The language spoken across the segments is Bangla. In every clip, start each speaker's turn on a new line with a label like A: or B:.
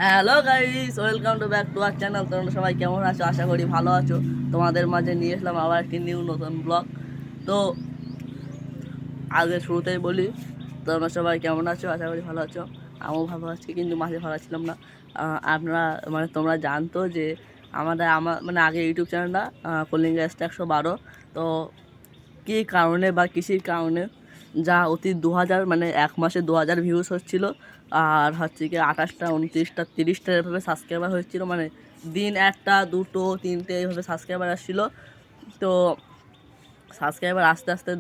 A: Hello guys, welcome to back to our channel. তোমরা সবাই কেমন আছো? আশা করি ভালো আছো। তোমাদের মাঝে নিয়ে এসলাম আবার একটি নতুন ব্লগ। তো আগে শুরুতেই বলি, তোমরা সবাই কেমন আছো? আশা করি ভালো আছো। আমিও ভালো আছি, কিন্তু মাঝে ভালো ছিলাম না। আপনারা মানে তোমরা জানতো যে আমার মানে আগে ইউটিউব চ্যানেলটা কলিং গ্যাসটা 112। তো কী কারণে বা কিসের কারণে যা অতি 2000 মানে এক মাসে 2000 ভিউজ হচ্ছিল, আর হচ্ছে কি 28টা 29টা 30টা এভাবে সাবস্ক্রাইবার হচ্ছিলো। মানে দিন একটা দুটো তিনটে এইভাবে সাবস্ক্রাইবার আসছিলো। তো সাবস্ক্রাইবার আস্তে আস্তে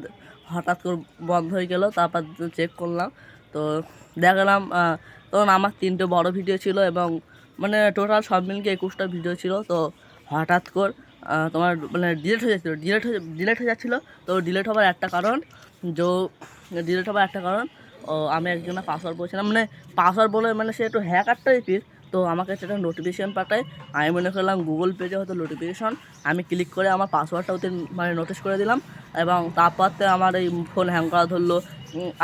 A: হঠাৎ করে বন্ধ হয়ে গেল। তারপর চেক করলাম, তো দেখলাম তখন আমার 3টে বড় ভিডিও ছিল এবং মানে টোটাল সব মিলিয়ে 21টা ভিডিও ছিল। তো হঠাৎ করে তোমার মানে ডিলেট হয়ে যাচ্ছিলো। তো ডিলেট হওয়ার একটা কারণ ডিলেট হওয়ার একটা কারণ আমি একজনের পাসওয়ার্ড বলছিলাম, মানে পাসওয়ার্ড বলে মানে সে একটু হ্যাকার টাইপের। তো আমাকে সেটা নোটিফিকেশান পাঠায়। আমি মনে করলাম গুগল পেজে হয়তো নোটিফিকেশান। আমি ক্লিক করে আমার পাসওয়ার্ডটা ওদের মানে নোটিস করে দিলাম, এবং তারপর আমার এই ফোন হ্যাং করা ধরলো।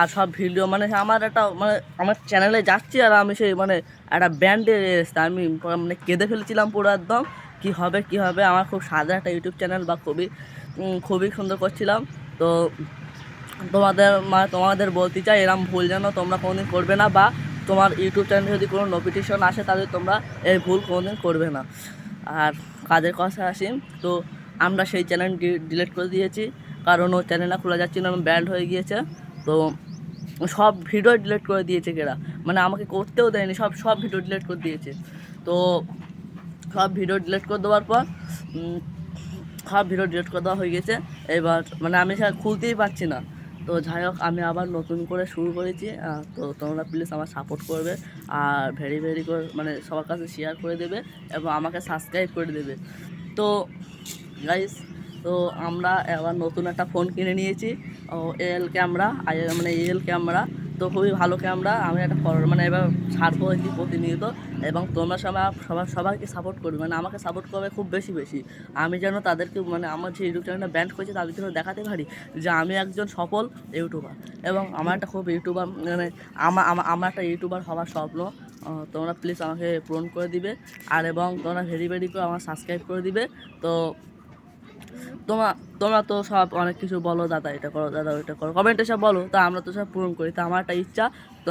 A: আর সব ভিডিও মানে আমার একটা মানে আমার চ্যানেলে যাচ্ছি, আর আমি সেই মানে একটা ব্যান্ডে এসে আমি মানে কেঁদে ফেলেছিলাম পুরো একদম। কী হবে কী হবে, আমার খুব সাদা একটা ইউটিউব চ্যানেল বা খুবই সুন্দর করছিলাম। তো তোমাদের বলতে চাই, এরম ভুল যেন তোমরা কোনোদিন করবে না, বা তোমার ইউটিউব চ্যানেলে যদি কোনো নোটিফিকেশন আসে তাহলে তোমরা এই ভুল কোনোদিন করবে না। আর কাজের কথা আসি, তো আমরা সেই চ্যানেল ডিলিট করে দিয়েছি, কারণ ও চ্যানেলটা খোলা যাচ্ছে না, ব্যান্ড হয়ে গিয়েছে। তো সব ভিডিও ডিলিট করে দিয়েছে এরা, মানে আমাকে করতেও দেয়নি, সব ভিডিও ডিলিট করে দিয়েছে। তো সব ভিডিও ডিলিট করে দেওয়ার পর সব ভিডিও ডিলিট করে দেওয়া হয়ে গেছে। এবার মানে আমি সেটা খুলতেই পারছি না। তো যাই হোক, আমি আবার নতুন করে শুরু করেছি। তো তোমরা প্লিজ আমার সাপোর্ট করবে, আর ভেরি করে মানে সবার কাছে শেয়ার করে দেবে এবং আমাকে সাবস্ক্রাইব করে দেবে। তো গাইস, তো আমরা এবার নতুন একটা ফোন কিনে নিয়েছি, এএল ক্যামেরা, মানে এএল ক্যামেরা। তো খুবই ভালো ক্যামেরা। আমি একটা মানে এবার ছাড়বো আর কি প্রতিনিয়ত, এবং তোমরা সবাইকে সাপোর্ট করবে, মানে আমাকে সাপোর্ট করবে খুব বেশি। আমি যেন তাদেরকে মানে আমার যে ইউটিউব চ্যানেলটা ব্যান্ড করেছে তাদের জন্য দেখাতে পারি যে আমি একজন সফল ইউটিউবার, এবং আমার একটা খুব ইউটিউবার মানে আমার একটা ইউটিউবার হওয়ার স্বপ্ন। তোমরা প্লিজ আমাকে পূরণ করে দিবে, আর এবং তোমরা ভেরি করে আমার সাবস্ক্রাইব করে দিবে। তো তোমরা তোমরা তো সব অনেক কিছু বলো, দাদা এটা করো, দাদা ওইটা করো, কমেন্টে সব বলো। তা আমরা তো সব পূরণ করি। তা আমার একটা ইচ্ছা, তো